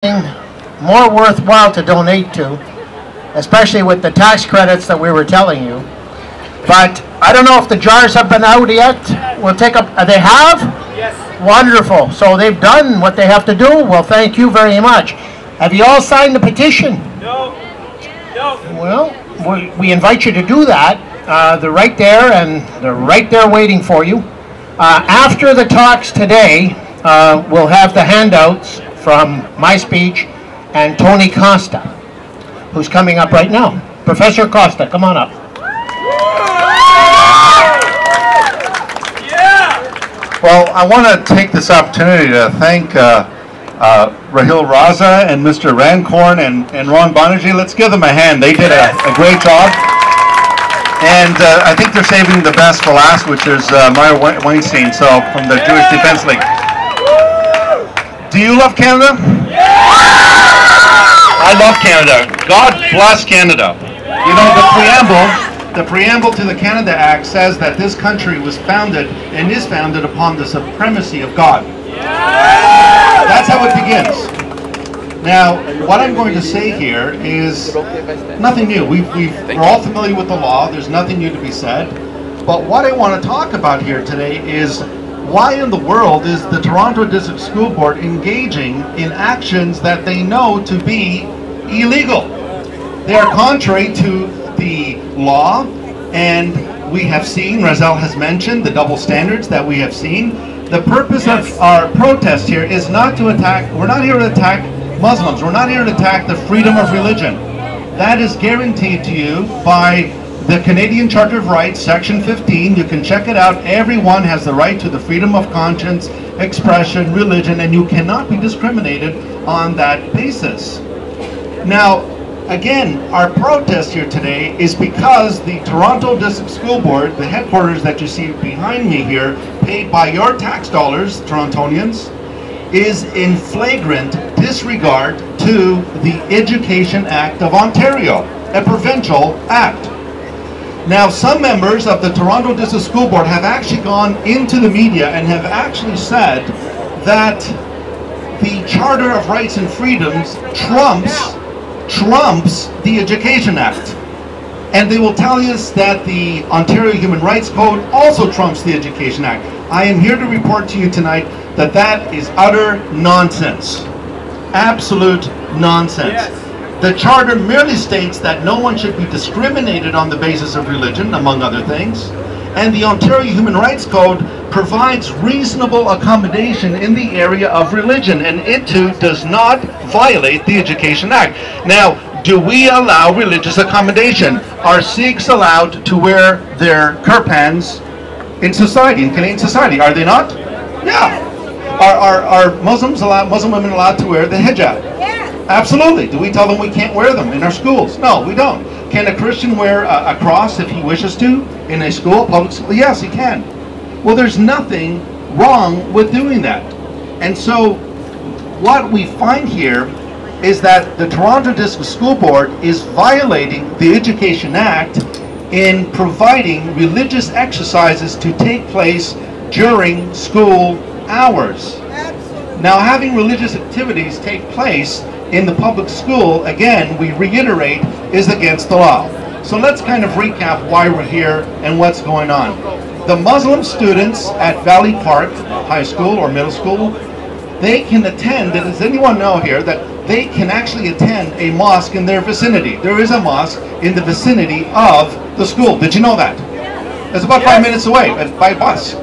more worthwhile to donate to, especially with the tax credits that we were telling you. But I don't know if the jars have been out yet. We'll take up. They have? Yes. Wonderful. So they've done what they have to do. Well, thank you very much. Have you all signed the petition? No. No. Well, we invite you to do that. They're right there, and they're right there waiting for you. After the talks today, we'll have the handouts from my speech and Tony Costa, who's coming up right now. Professor Costa, come on up. Well, I want to take this opportunity to thank Raheel Raza and Mr. Rancourt and Ron Banerjee. Let's give them a hand. They did a great job. And I think they're saving the best for last, which is Meir Weinstein, so from the Jewish Defense League. Do you love Canada? I love Canada. God bless Canada. You know, the preamble to the Canada Act says that this country was founded and is founded upon the supremacy of God. That's how it begins. Now, what I'm going to say here is nothing new. We're all familiar with the law. There's nothing new to be said. But what I want to talk about here today is why in the world is the Toronto District School Board engaging in actions that they know to be illegal? They are contrary to the law, and we have seen, Raheel has mentioned, the double standards that we have seen. The purpose of our protest here is not to attack, we're not here to attack Muslims, we're not here to attack the freedom of religion. That is guaranteed to you by the Canadian Charter of Rights, Section 15, you can check it out. Everyone has the right to the freedom of conscience, expression, religion, and you cannot be discriminated on that basis. Now, again, our protest here today is because the Toronto District School Board, the headquarters that you see behind me here, paid by your tax dollars, Torontonians, is in flagrant disregard to the Education Act of Ontario, a provincial act. Now, some members of the Toronto District School Board have actually gone into the media and have actually said that the Charter of Rights and Freedoms trumps the Education Act. And they will tell us that the Ontario Human Rights Code also trumps the Education Act. I am here to report to you tonight that that is utter nonsense. Absolute nonsense. Yes. The Charter merely states that no one should be discriminated on the basis of religion, among other things. And the Ontario Human Rights Code provides reasonable accommodation in the area of religion, and it too does not violate the Education Act. Now, do we allow religious accommodation? Are Sikhs allowed to wear their kirpans in society, in Canadian society? Are they not? Yeah. Are Muslim women allowed to wear the hijab? Absolutely. Do we tell them we can't wear them in our schools? No, we don't. Can a Christian wear a cross if he wishes to in a school, public school? Yes, he can. Well, there's nothing wrong with doing that. And so what we find here is that the Toronto District School Board is violating the Education Act in providing religious exercises to take place during school hours. Now, having religious activities take place in the public school, again, we reiterate, is against the law. So let's kind of recap why we're here and what's going on. The Muslim students at Valley Park High School or Middle School, they can attend, and does anyone know here that they can actually attend a mosque in their vicinity? There is a mosque in the vicinity of the school. Did you know that? It's about 5 minutes away by bus.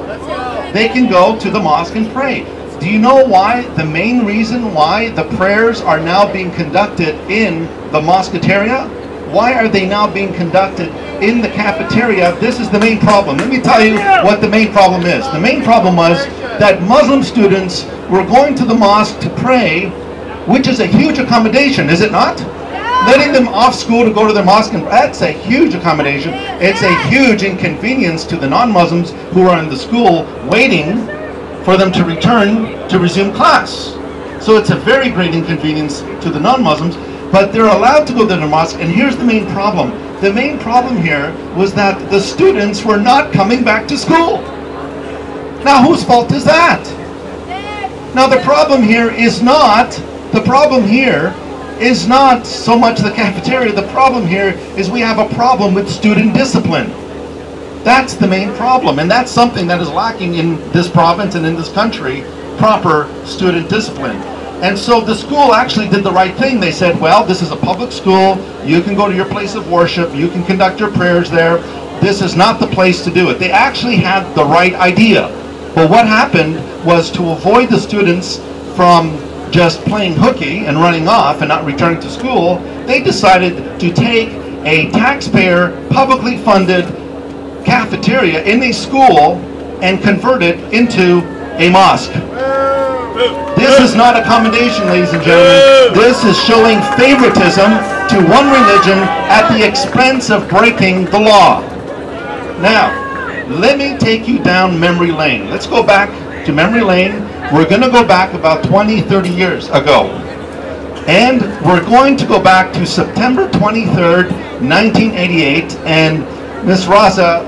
They can go to the mosque and pray. Do you know why? The main reason why the prayers are now being conducted in the mosqueteria? Why are they now being conducted in the cafeteria? This is the main problem. Let me tell you what the main problem is. The main problem was that Muslim students were going to the mosque to pray, which is a huge accommodation, is it not? Letting them off school to go to their mosque, and that's a huge accommodation. It's a huge inconvenience to the non-Muslims who are in the school waiting for them to return to resume class. So it's a very great inconvenience to the non-Muslims, but they're allowed to go to their mosque, and here's the main problem. The main problem here was that the students were not coming back to school. Now, whose fault is that? Now, the problem here is not The problem here is not so much the cafeteria. The problem here is we have a problem with student discipline. That's the main problem, and that's something that is lacking in this province and in this country, proper student discipline. And so the school actually did the right thing. They said, well, this is a public school. You can go to your place of worship. You can conduct your prayers there. This is not the place to do it. They actually had the right idea. But what happened was, to avoid the students from just playing hooky and running off and not returning to school, they decided to take a taxpayer, publicly funded cafeteria in a school and convert it into a mosque. This is not accommodation, ladies and gentlemen. This is showing favoritism to one religion at the expense of breaking the law. Now, let me take you down memory lane. Let's go back to memory lane. We're going to go back about 20, 30 years ago. And we're going to go back to September 23rd, 1988. And Ms. Raza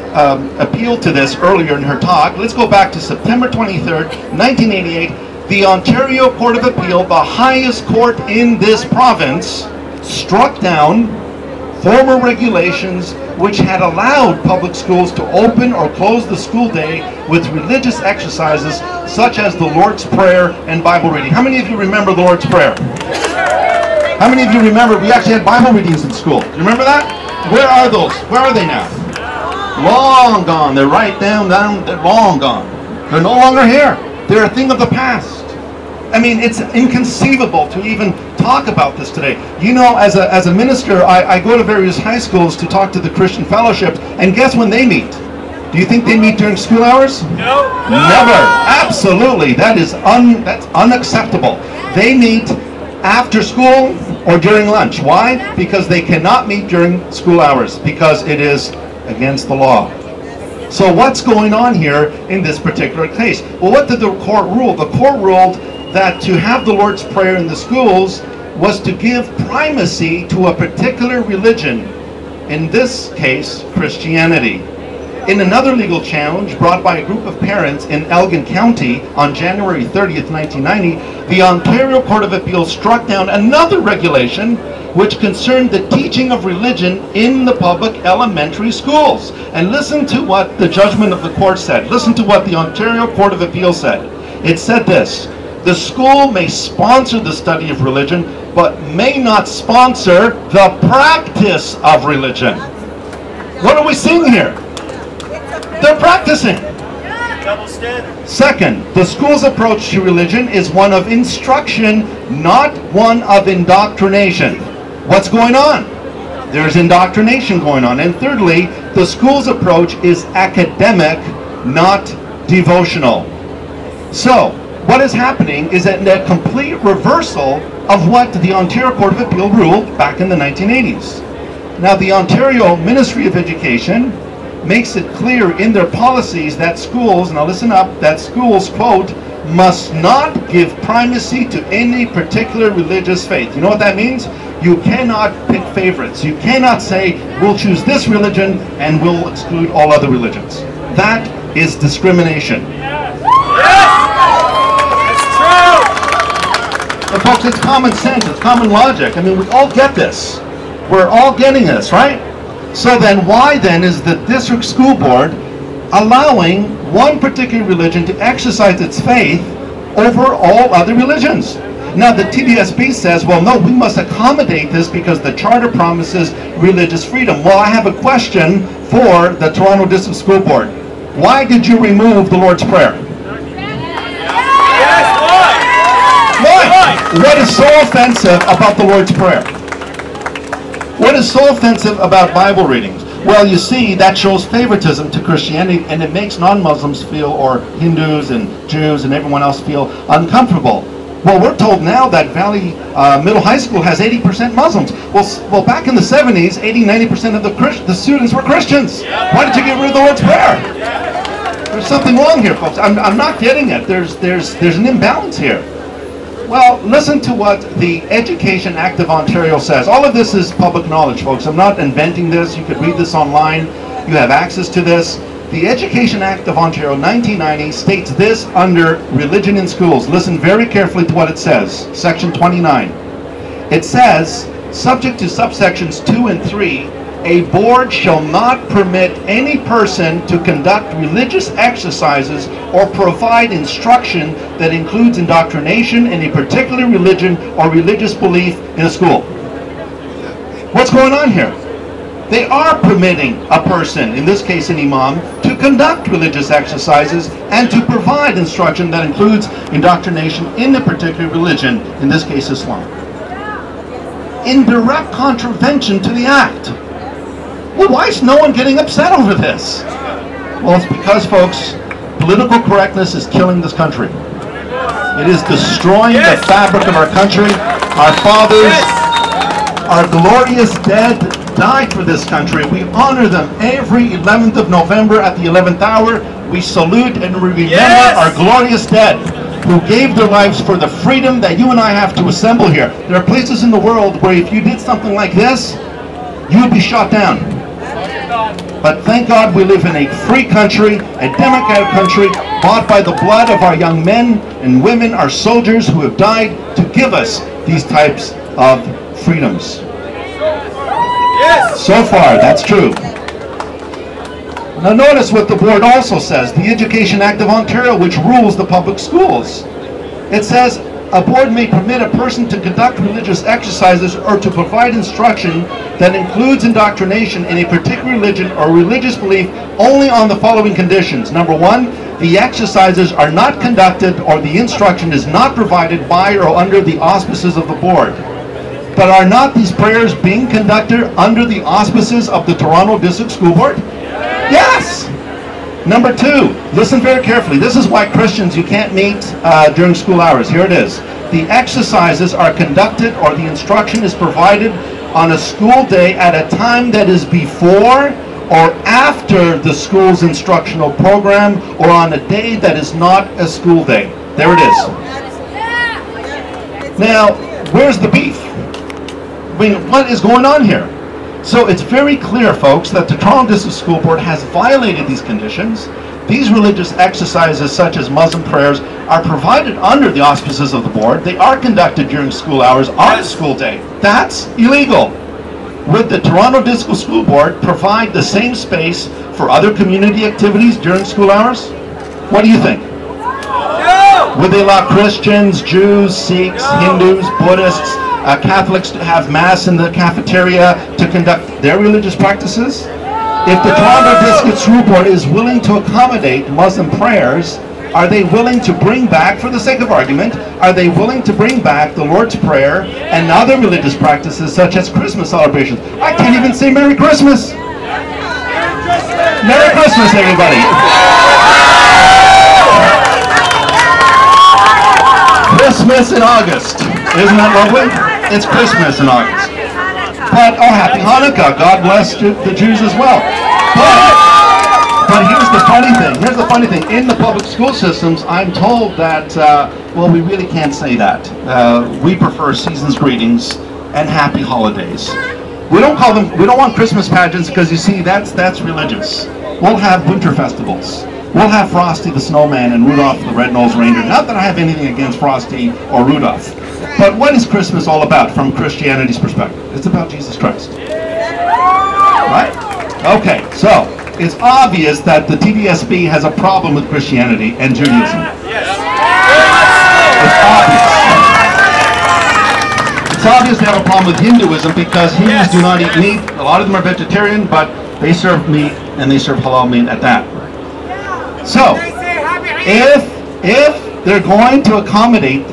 appealed to this earlier in her talk. Let's go back to September 23rd, 1988. The Ontario Court of Appeal, the highest court in this province, struck down former regulations which had allowed public schools to open or close the school day with religious exercises such as the Lord's Prayer and Bible reading. How many of you remember the Lord's Prayer? How many of you remember we actually had Bible readings in school? Do you remember that? Where are those? Where are they now? Long gone. They're right down, they're long gone. They're no longer here. They're a thing of the past. I mean, it's inconceivable to even talk about this today. You know, as a minister, I go to various high schools to talk to the Christian fellowships, and guess when they meet? Do you think they meet during school hours? No. Never. Absolutely. That's unacceptable. They meet after school or during lunch. Why? Because they cannot meet during school hours, because it is against the law. So what's going on here in this particular case? Well, what did the court rule? The court ruled that to have the Lord's Prayer in the schools was to give primacy to a particular religion, in this case, Christianity. In another legal challenge brought by a group of parents in Elgin County on January 30th, 1990, the Ontario Court of Appeal struck down another regulation which concerned the teaching of religion in the public elementary schools. And listen to what the judgment of the court said. Listen to what the Ontario Court of Appeal said. It said this: the school may sponsor the study of religion, but may not sponsor the practice of religion. What are we seeing here? They're practicing. Double standard. Second, the school's approach to religion is one of instruction, not one of indoctrination. What's going on? There's indoctrination going on. And thirdly, the school's approach is academic, not devotional. So, what is happening is a complete reversal of what the Ontario Court of Appeal ruled back in the 1980s. Now, the Ontario Ministry of Education makes it clear in their policies that schools, now listen up, that schools, quote, must not give primacy to any particular religious faith. You know what that means? You cannot pick favorites. You cannot say, we'll choose this religion and we'll exclude all other religions. That is discrimination. But folks, it's common sense, it's common logic. I mean, we all get this. We're all getting this, right? So then why then is the district school board allowing one particular religion to exercise its faith over all other religions? Now the TDSB says, well, no, we must accommodate this because the charter promises religious freedom. Well, I have a question for the Toronto District School Board. Why did you remove the Lord's Prayer? Why? What is so offensive about the Lord's Prayer? What is so offensive about Bible readings? Well, you see, that shows favoritism to Christianity, and it makes non-Muslims feel, or Hindus and Jews and everyone else feel uncomfortable. Well, we're told now that Valley Middle High School has 80% Muslims. Well, back in the 70s, 80-90% of the students were Christians. Why did you get rid of the Lord's Prayer? There's something wrong here, folks. I'm not getting it. There's an imbalance here. Well, listen to what the Education Act of Ontario says. All of this is public knowledge, folks. I'm not inventing this. You could read this online. You have access to this. The Education Act of Ontario 1990 states this under religion in schools. Listen very carefully to what it says. Section 29. It says, subject to subsections 2 and 3, a board shall not permit any person to conduct religious exercises or provide instruction that includes indoctrination in a particular religion or religious belief in a school. What's going on here? They are permitting a person, in this case an imam, to conduct religious exercises and to provide instruction that includes indoctrination in a particular religion, in this case Islam. In direct contravention to the act. Well, why is no one getting upset over this? Well, it's because, folks, political correctness is killing this country. It is destroying the fabric of our country. Our fathers, our glorious dead, died for this country. We honor them every 11th of November at the 11th hour. We salute and we remember our glorious dead who gave their lives for the freedom that you and I have to assemble here. There are places in the world where if you did something like this, you would be shot down. But thank God we live in a free country, a democratic country, bought by the blood of our young men and women, our soldiers who have died to give us these types of freedoms. So far, that's true. Now notice what the board also says, the Education Act of Ontario, which rules the public schools. It says, a board may permit a person to conduct religious exercises or to provide instruction that includes indoctrination in a particular religion or religious belief only on the following conditions. Number one, the exercises are not conducted or the instruction is not provided by or under the auspices of the board. But are not these prayers being conducted under the auspices of the Toronto District School Board? Yes! Number two, listen very carefully. This is why Christians, you can't meet during school hours. Here it is. The exercises are conducted or the instruction is provided on a school day at a time that is before or after the school's instructional program or on a day that is not a school day. There it is. Now, where's the beef? I mean, what is going on here? So it's very clear, folks, that the Toronto District School Board has violated these conditions. These religious exercises, such as Muslim prayers, are provided under the auspices of the board. They are conducted during school hours on a school day. That's illegal. Would the Toronto District School Board provide the same space for other community activities during school hours? What do you think? No! Would they allow Christians, Jews, Sikhs, Hindus, Buddhists, Catholics to have mass in the cafeteria to conduct their religious practices? If the Toronto District School Board is willing to accommodate Muslim prayers, are they willing to bring back, for the sake of argument, are they willing to bring back the Lord's Prayer and other religious practices such as Christmas celebrations? I can't even say Merry Christmas! Merry Christmas, everybody! Christmas in August. Isn't that lovely? It's Christmas in August. But, oh, happy Hanukkah. God bless the Jews as well. But here's the funny thing. Here's the funny thing. In the public school systems, I'm told that, well, we really can't say that. We prefer season's greetings and happy holidays. We don't call them, we don't want Christmas pageants because, you see, that's religious. We'll have winter festivals. We'll have Frosty the Snowman and Rudolph the Red-Nosed Reindeer. Not that I have anything against Frosty or Rudolph. But what is Christmas all about from Christianity's perspective? It's about Jesus Christ. Right? Okay, so it's obvious that the TDSB has a problem with Christianity and Judaism. It's obvious. It's obvious they have a problem with Hinduism because Hindus do not eat meat. A lot of them are vegetarian, but they serve meat and they serve halal meat at that. So, if they're going to accommodate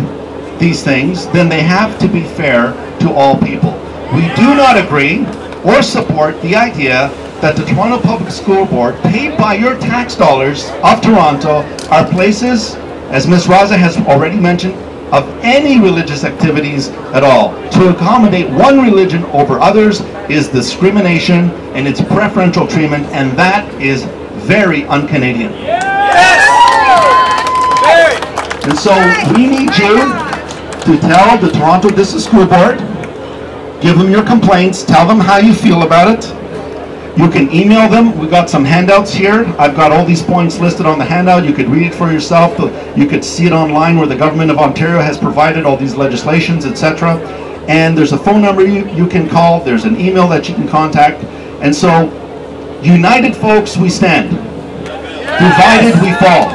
these things, then they have to be fair to all people. We do not agree or support the idea that the Toronto Public School Board, paid by your tax dollars of Toronto, are places, as Ms. Raza has already mentioned, of any religious activities at all. To accommodate one religion over others is discrimination and it's preferential treatment, and that is very un-Canadian. And so we need you to tell the Toronto District School Board, give them your complaints, tell them how you feel about it, You can email them. We've got some handouts here. I've got all these points listed on the handout. You could read it for yourself. You could see it online where the government of Ontario has provided all these legislations, etc. And there's a phone number you can call. There's an email that you can contact. And so, united folks, we stand. Divided, we fall.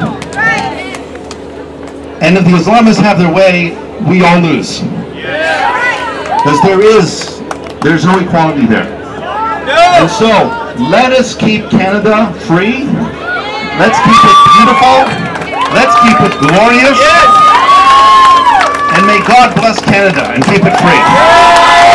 And if the Islamists have their way, we all lose. Because there's no equality there. And so, let us keep Canada free. Let's keep it beautiful. Let's keep it glorious. And may God bless Canada and keep it free.